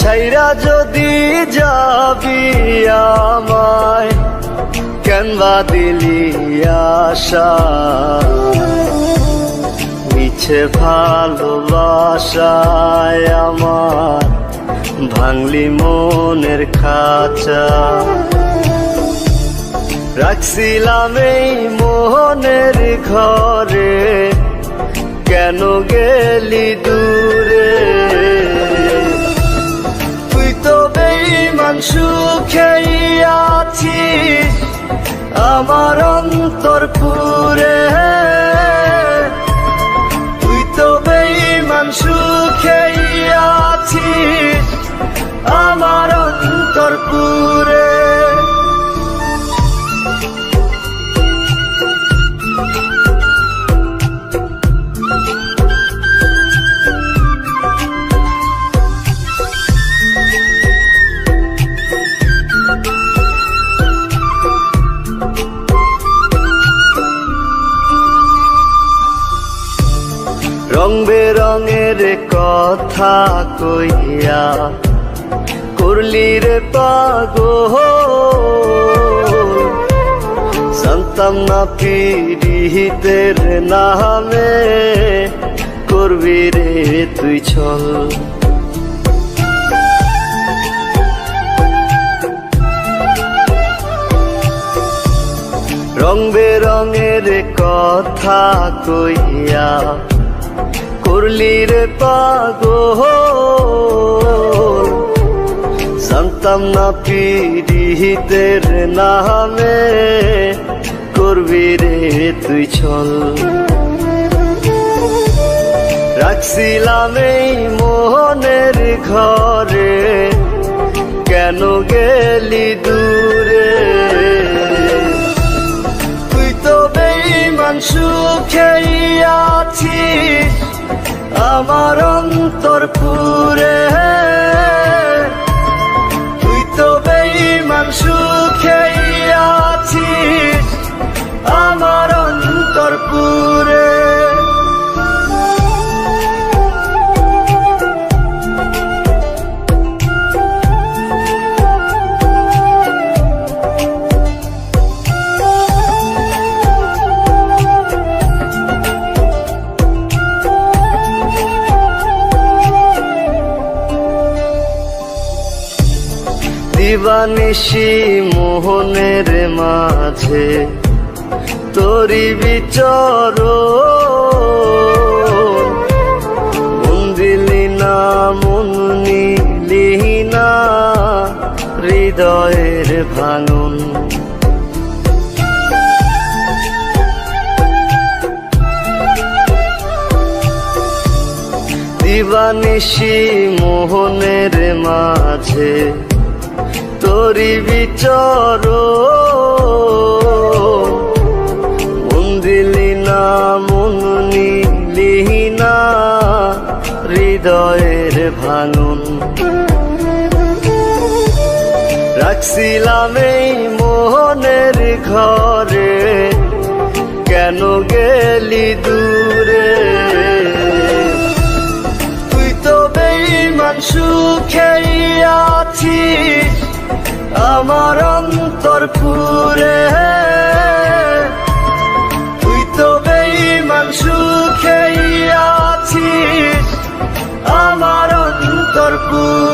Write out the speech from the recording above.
ছাইরা যদি যাবি আমায় কেনবা দিলি আশা, মিছে ভালোবাসায় আমার ভাঙলি মনের খাঁচা। রাখছিলাম এই মোহনের ঘরে, কেন গেলি দূরে? তুই তো বেঈমান সুখেই আছিস আমার অন্তর পুরে। তুই তো বেঈমান সুখেই আছিস আমার অন্তর পুরে। রং বেরঙের কথা কইয়া করলি রে পাগল, জানতাম না পীড়িতের নামে করবি রে তুই ছল। রং বেরঙের কথা কইয়া করলি রে পাগল, জানতাম না পীড়িতের নামে করবি রে তুই ছল। রাখছিলাম এই মোহনের ঘরে, কেন গেলি দূরে? তুই তো বেঈমান সুখেই আছিস আমার অন্তর পুরে। তুই তো বেঈমান সুখেই আছিস আমার অন্তর পুরে। দিবানিশি মোহনের মাঝে তোরি বিচরণ, মন দিলি না মন নিলি না হৃদয়ের ভাঙন। দিবানিশি মোহনের মাঝে তোরি বিচরণ, মন দিলি না মন নিলি না হৃদয়ের ভাঙন। রাখছিলাম এই মোহনের ঘরে, কেন গেলি দূরে? তুই তো বেঈমান সুখেই আছিস আমার অন্তর পুরে। তুই তো বেঈমান সুখেই আছিস আমার অন্তর পুরে।